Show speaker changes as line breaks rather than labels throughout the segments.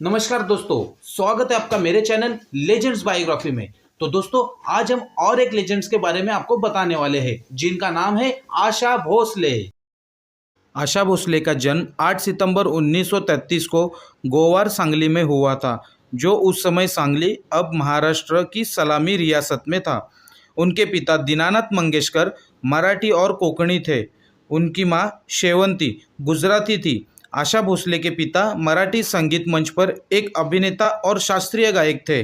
नमस्कार दोस्तों, स्वागत है आपका मेरे चैनल लेजेंड्स बायोग्राफी में। तो दोस्तों, आज हम और एक लेजेंड्स के बारे में आपको बताने वाले हैं जिनका नाम है आशा भोसले। आशा भोसले का जन्म 8 सितंबर 1933 को गोवार सांगली में हुआ था, जो उस समय सांगली अब महाराष्ट्र की सलामी रियासत में था। उनके पिता दीनानाथ मंगेशकर मराठी और कोंकणी थे। उनकी मां शेवंती गुजराती थी। आशा भोसले के पिता मराठी संगीत मंच पर एक अभिनेता और शास्त्रीय गायक थे।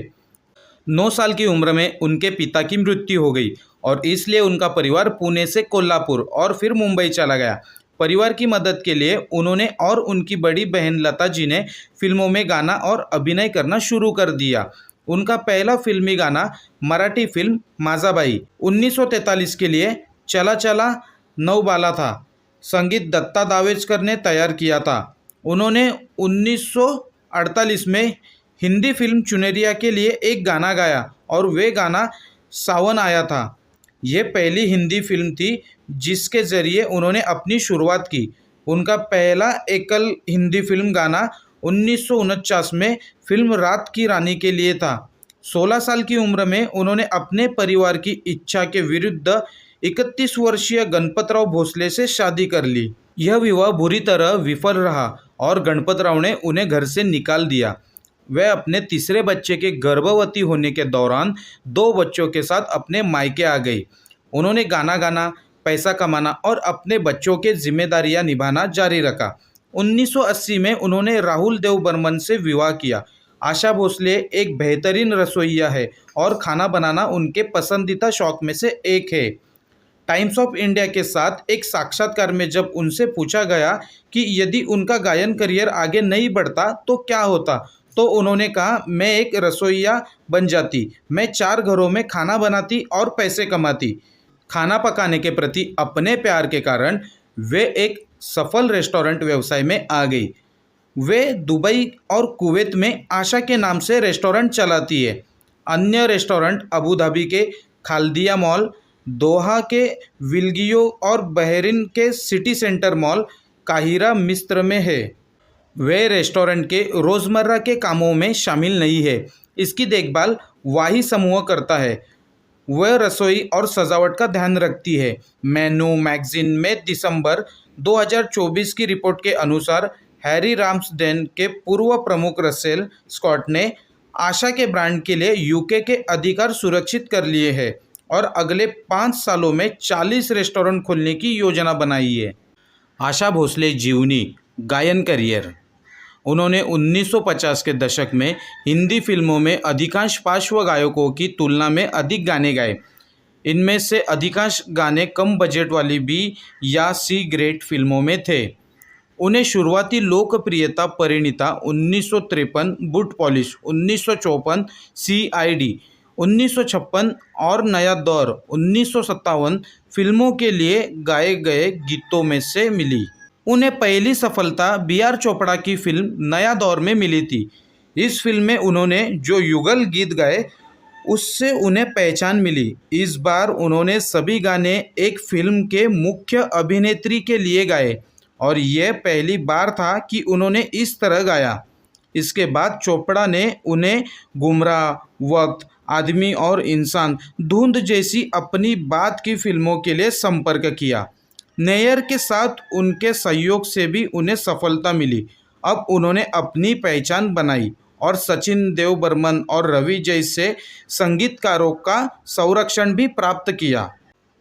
9 साल की उम्र में उनके पिता की मृत्यु हो गई और इसलिए उनका परिवार पुणे से कोल्हापुर और फिर मुंबई चला गया। परिवार की मदद के लिए उन्होंने और उनकी बड़ी बहन लता जी ने फिल्मों में गाना और अभिनय करना शुरू कर दिया। उनका पहला फिल्मी गाना मराठी फिल्म माजाबाई 1943 के लिए चला चला नौबाला था। संगीत दत्ता दावेचकर ने तैयार किया था। उन्होंने 1948 में हिंदी फिल्म चुनरिया के लिए एक गाना गाया और वे गाना सावन आया था। ये पहली हिंदी फिल्म थी जिसके ज़रिए उन्होंने अपनी शुरुआत की। उनका पहला एकल हिंदी फिल्म गाना 1949 में फिल्म रात की रानी के लिए था। 16 साल की उम्र में उन्होंने अपने परिवार की इच्छा के विरुद्ध 31 वर्षीय गणपतराव भोसले से शादी कर ली। यह विवाह बुरी तरह विफल रहा और गणपतराव ने उन्हें घर से निकाल दिया। वह अपने तीसरे बच्चे के गर्भवती होने के दौरान 2 बच्चों के साथ अपने मायके आ गई। उन्होंने गाना गाना, पैसा कमाना और अपने बच्चों के जिम्मेदारियां निभाना जारी रखा। 1980 में उन्होंने राहुल देव बर्मन से विवाह किया। आशा भोसले एक बेहतरीन रसोइया है और खाना बनाना उनके पसंदीदा शौक में से एक है। टाइम्स ऑफ इंडिया के साथ एक साक्षात्कार में जब उनसे पूछा गया कि यदि उनका गायन करियर आगे नहीं बढ़ता तो क्या होता, तो उन्होंने कहा, मैं एक रसोइया बन जाती। मैं 4 घरों में खाना बनाती और पैसे कमाती। खाना पकाने के प्रति अपने प्यार के कारण वे एक सफल रेस्टोरेंट व्यवसाय में आ गई। वे दुबई और कुवैत में आशा के नाम से रेस्टोरेंट चलाती है। अन्य रेस्टोरेंट अबू धाबी के खालदिया मॉल, दोहा के विल्गियो और बहरीन के सिटी सेंटर मॉल काहिरा मिस्र में है। वे रेस्टोरेंट के रोज़मर्रा के कामों में शामिल नहीं है। इसकी देखभाल वाही समूह करता है। वह रसोई और सजावट का ध्यान रखती है। मेनू मैगजीन में दिसंबर 2024 की रिपोर्ट के अनुसार हैरी राम्सडेन के पूर्व प्रमुख रसेल स्कॉट ने आशा के ब्रांड के लिए यूके के अधिकार सुरक्षित कर लिए हैं और अगले 5 सालों में 40 रेस्टोरेंट खोलने की योजना बनाई है। आशा भोसले जीवनी गायन करियर। उन्होंने 1950 के दशक में हिंदी फिल्मों में अधिकांश पार्श्व गायकों की तुलना में अधिक गाने गाए। इनमें से अधिकांश गाने कम बजट वाली बी या सी ग्रेड फिल्मों में थे। उन्हें शुरुआती लोकप्रियता परिणीता 1953 बूट पॉलिश, 1954 CID, 1956 और नया दौर 1957 फिल्मों के लिए गाए गए गीतों में से मिली। उन्हें पहली सफलता B.R. चोपड़ा की फिल्म नया दौर में मिली थी। इस फिल्म में उन्होंने जो युगल गीत गाए उससे उन्हें पहचान मिली। इस बार उन्होंने सभी गाने एक फिल्म के मुख्य अभिनेत्री के लिए गाए और यह पहली बार था कि उन्होंने इस तरह गाया। इसके बाद चोपड़ा ने उन्हें गुमराह, वक्त, आदमी और इंसान, धुंध जैसी अपनी बात की फिल्मों के लिए संपर्क किया। नैयर के साथ उनके सहयोग से भी उन्हें सफलता मिली। अब उन्होंने अपनी पहचान बनाई और सचिन देव बर्मन और रवि जैसे संगीतकारों का संरक्षण भी प्राप्त किया।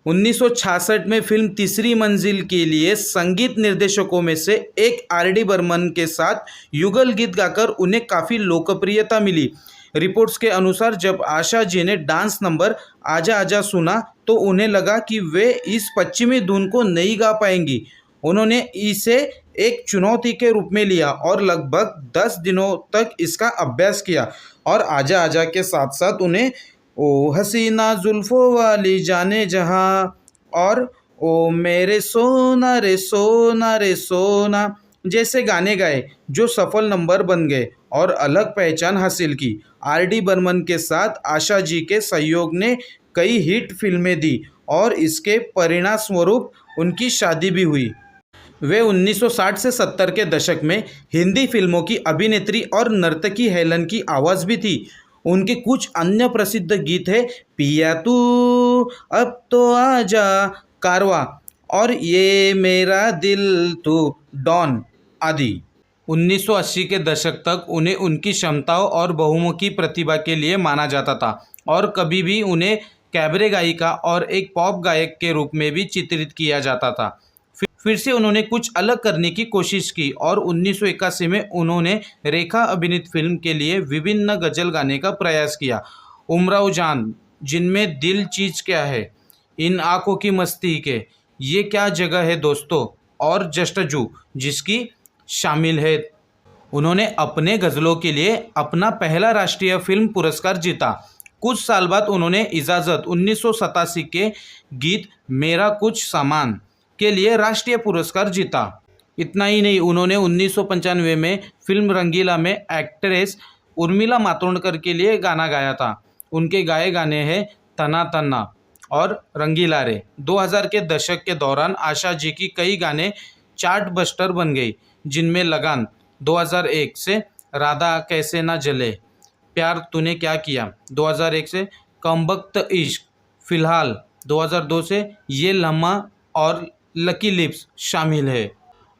1966 में फिल्म तीसरी मंजिल के लिए संगीत निर्देशकों में से एक RD बर्मन के साथ युगल गीत गाकर उन्हें काफ़ी लोकप्रियता मिली। रिपोर्ट्स के अनुसार जब आशा जी ने डांस नंबर आजा आजा सुना तो उन्हें लगा कि वे इस पश्चिमी धुन को नहीं गा पाएंगी। उन्होंने इसे एक चुनौती के रूप में लिया और लगभग 10 दिनों तक इसका अभ्यास किया और आजा आजा के साथ साथ उन्हें ओ हसीना जुल्फ़ों वाली जाने जहाँ और ओ मेरे सोना रे सोना रे सोना जैसे गाने गाए, जो सफल नंबर बन गए और अलग पहचान हासिल की। RD बर्मन के साथ आशा जी के सहयोग ने कई हिट फिल्में दी और इसके परिणामस्वरूप उनकी शादी भी हुई। वे 1960 से 70 के दशक में हिंदी फिल्मों की अभिनेत्री और नर्तकी हेलन की आवाज़ भी थी। उनके कुछ अन्य प्रसिद्ध गीत हैं पिया तू अब तो आजा, कारवा और ये मेरा दिल तू, डॉन आदि। 1980 के दशक तक उन्हें उनकी क्षमताओं और बहुमुखी प्रतिभा के लिए माना जाता था और कभी भी उन्हें कैबरे गायिका और एक पॉप गायक के रूप में भी चित्रित किया जाता था। फिर से उन्होंने कुछ अलग करने की कोशिश की और 1981 में उन्होंने रेखा अभिनीत फिल्म के लिए विभिन्न गज़ल गाने का प्रयास किया। उमराव जान, जिनमें दिल चीज़ क्या है, इन आँखों की मस्ती के, ये क्या जगह है दोस्तों और जस्टजू जिसकी शामिल है। उन्होंने अपने गज़लों के लिए अपना पहला राष्ट्रीय फिल्म पुरस्कार जीता। कुछ साल बाद उन्होंने इजाज़त 1987 के गीत मेरा कुछ सामान के लिए राष्ट्रीय पुरस्कार जीता। इतना ही नहीं, उन्होंने 1995 में फिल्म रंगीला में एक्ट्रेस उर्मिला मातोंडकर के लिए गाना गाया था। उनके गाए गाने हैं तना तना और रंगीला रे। 2000 के दशक के दौरान आशा जी की कई गाने चार्ट बस्टर बन गई, जिनमें लगान 2001 से, राधा कैसे ना जले, प्यार तूने क्या किया 2001 से, कमबख्त इश्क, फिलहाल 2002 से, ये लम्हा और लकी लिप्स शामिल है।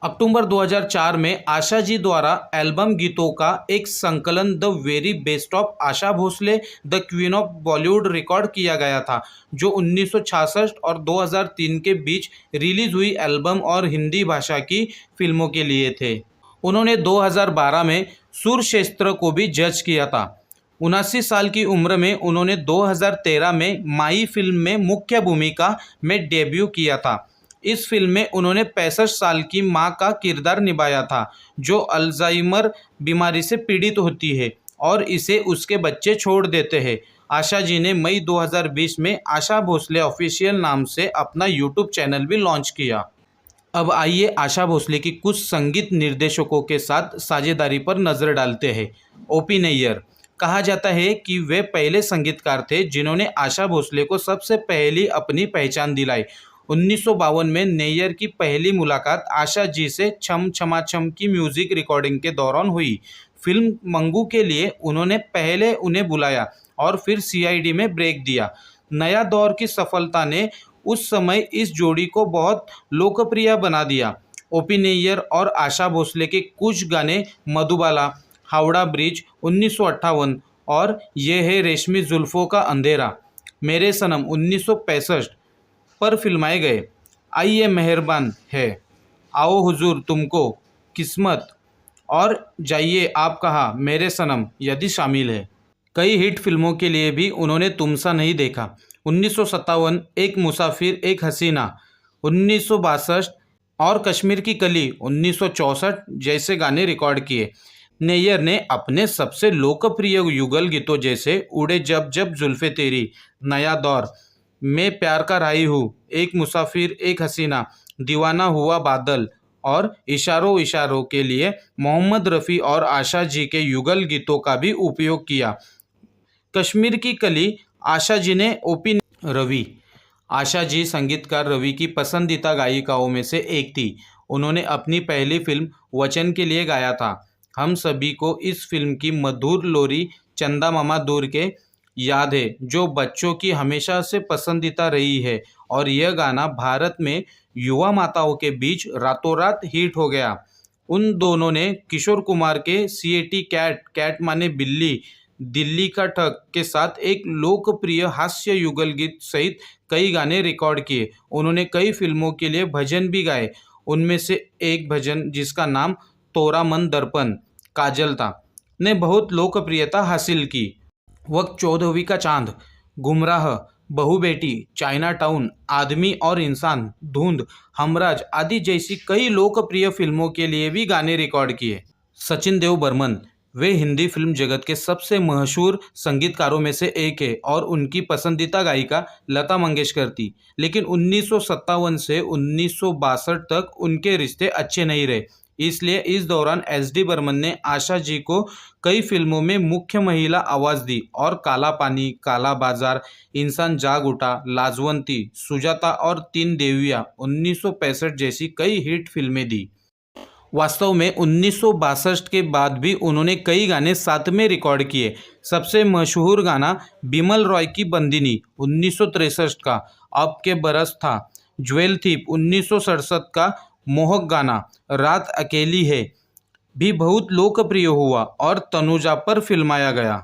अक्टूबर 2004 में आशा जी द्वारा एल्बम गीतों का एक संकलन the very best of Asha Bhosle the queen of Bollywood record किया गया था, जो 1966 और 2003 के बीच रिलीज हुई एल्बम और हिंदी भाषा की फिल्मों के लिए थे। उन्होंने 2012 में सुरक्षेत्र को भी जज किया था। 79 साल की उम्र में उन्होंने 2013 में माई फिल्म में मुख्य भूमिका में डेब्यू किया था। इस फिल्म में उन्होंने 65 साल की मां का किरदार निभाया था, जो अल्जाइमर बीमारी से पीड़ित होती है और इसे उसके बच्चे छोड़ देते हैं। आशा जी ने मई 2020 में आशा भोसले ऑफिशियल नाम से अपना यूट्यूब चैनल भी लॉन्च किया। अब आइए आशा भोसले की कुछ संगीत निर्देशकों के साथ साझेदारी पर नज़र डालते हैं। ओपी नैयर, कहा जाता है कि वे पहले संगीतकार थे जिन्होंने आशा भोसले को सबसे पहली अपनी पहचान दिलाई। 1952 में नैयर की पहली मुलाकात आशा जी से छम छमा छम की म्यूजिक रिकॉर्डिंग के दौरान हुई। फिल्म मंगू के लिए उन्होंने पहले उन्हें बुलाया और फिर सीआईडी में ब्रेक दिया। नया दौर की सफलता ने उस समय इस जोड़ी को बहुत लोकप्रिय बना दिया। ओपी नैयर और आशा भोसले के कुछ गाने मधुबाला, हावड़ा ब्रिज 1958 और ये है रेशमी जुल्फ़ों का अंधेरा, मेरे सनम 1965 पर फिल्माए गए। आइए मेहरबान है, आओ हुजूर तुमको, किस्मत और जाइए आप कहाँ, मेरे सनम यदि शामिल है। कई हिट फिल्मों के लिए भी उन्होंने तुमसा नहीं देखा, 1957, एक मुसाफिर एक हसीना 1962 और कश्मीर की कली 1964 जैसे गाने रिकॉर्ड किए। नैयर ने अपने सबसे लोकप्रिय युगल गीतों जैसे उड़े जब जब जुल्फ़े तेरी, नया दौर, मैं प्यार का राही हूँ, एक मुसाफिर एक हसीना, दीवाना हुआ बादल और इशारों इशारों के लिए मोहम्मद रफ़ी और आशा जी के युगल गीतों का भी उपयोग किया। कश्मीर की कली आशा जी ने ओपी रवि, आशा जी संगीतकार रवि की पसंदीदा गायिकाओं में से एक थी। उन्होंने अपनी पहली फिल्म वचन के लिए गाया था। हम सभी को इस फिल्म की मधुर लोरी चंदा मामा दूर के याद है, जो बच्चों की हमेशा से पसंदीदा रही है और यह गाना भारत में युवा माताओं के बीच रातों रात हिट हो गया। उन दोनों ने किशोर कुमार के सीएटी कैट, कैट माने बिल्ली, दिल्ली का ठग के साथ एक लोकप्रिय हास्य युगल गीत सहित कई गाने रिकॉर्ड किए। उन्होंने कई फिल्मों के लिए भजन भी गाए। उनमें से एक भजन जिसका नाम तोरा मन दर्पण काजल था ने बहुत लोकप्रियता हासिल की। वक्त 14वीं का चांद, गुमराह, बहू बेटी, चाइना टाउन, आदमी और इंसान, धुंध, हमराज आदि जैसी कई लोकप्रिय फिल्मों के लिए भी गाने रिकॉर्ड किए। सचिन देव बर्मन, वे हिंदी फिल्म जगत के सबसे मशहूर संगीतकारों में से एक है और उनकी पसंदीदा गायिका लता मंगेशकर थी। लेकिन 1957 से 1962 तक उनके रिश्ते अच्छे नहीं रहे। इसलिए इस दौरान एस.डी. बर्मन ने आशा जी को कई फिल्मों में मुख्य महिला आवाज़ दी और काला पानी, काला बाजार, इंसान जाग उठा, लाजवंती, सुजाता और तीन देवियाँ 1965 जैसी कई हिट फिल्में दी। वास्तव में 1962 के बाद भी उन्होंने कई गाने साथ में रिकॉर्ड किए। सबसे मशहूर गाना बिमल रॉय की बंदिनी 1963 का अब के बरस था, ज्वेल थीप 1967 का मोहक गाना रात अकेली है भी बहुत लोकप्रिय हुआ और तनुजा पर फिल्माया गया।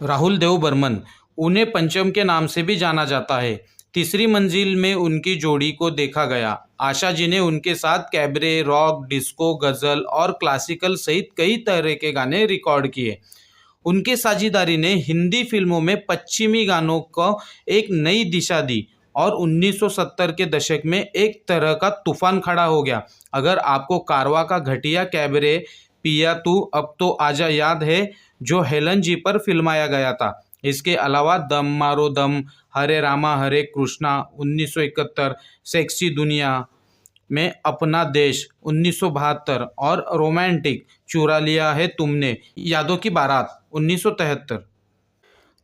राहुल देव बर्मन, उन्हें पंचम के नाम से भी जाना जाता है। तीसरी मंजिल में उनकी जोड़ी को देखा गया। आशा जी ने उनके साथ कैबरे, रॉक, डिस्को, गज़ल और क्लासिकल सहित कई तरह के गाने रिकॉर्ड किए। उनके साझेदारी ने हिंदी फिल्मों में पश्चिमी गानों को एक नई दिशा दी और 1970 के दशक में एक तरह का तूफान खड़ा हो गया। अगर आपको कारवां का घटिया कैबरे पिया तू अब तो आजा याद है, जो हेलन जी पर फिल्माया गया था। इसके अलावा दम मारो दम, हरे रामा हरे कृष्णा 1971, सेक्सी दुनिया में अपना देश 1972 और रोमांटिक चुरा लिया है तुमने, यादों की बारात 1973।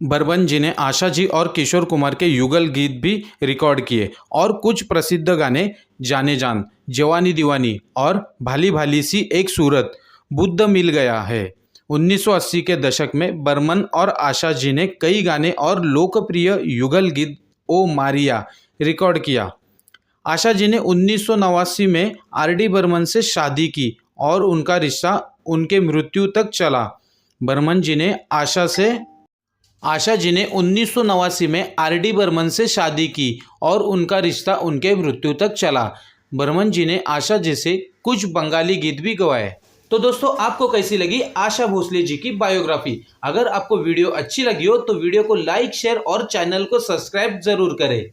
बर्मन जी ने आशा जी और किशोर कुमार के युगल गीत भी रिकॉर्ड किए और कुछ प्रसिद्ध गाने जाने जान, जवानी दीवानी और भाली भाली सी एक सूरत, बुद्ध मिल गया है 1980 के दशक में बर्मन और आशा जी ने कई गाने और लोकप्रिय युगल गीत ओ मारिया रिकॉर्ड किया। आशा जी ने 1989 में आर.डी. बर्मन से शादी की और उनका रिश्ता उनके मृत्यु तक चला। बर्मन जी ने आशा जी ने 1989 में आर.डी. बर्मन से शादी की और उनका रिश्ता उनके मृत्यु तक चला। बर्मन जी ने आशा जी से कुछ बंगाली गीत भी गवाए। तो दोस्तों, आपको कैसी लगी आशा भोसले जी की बायोग्राफी? अगर आपको वीडियो अच्छी लगी हो तो वीडियो को लाइक, शेयर और चैनल को सब्सक्राइब जरूर करें।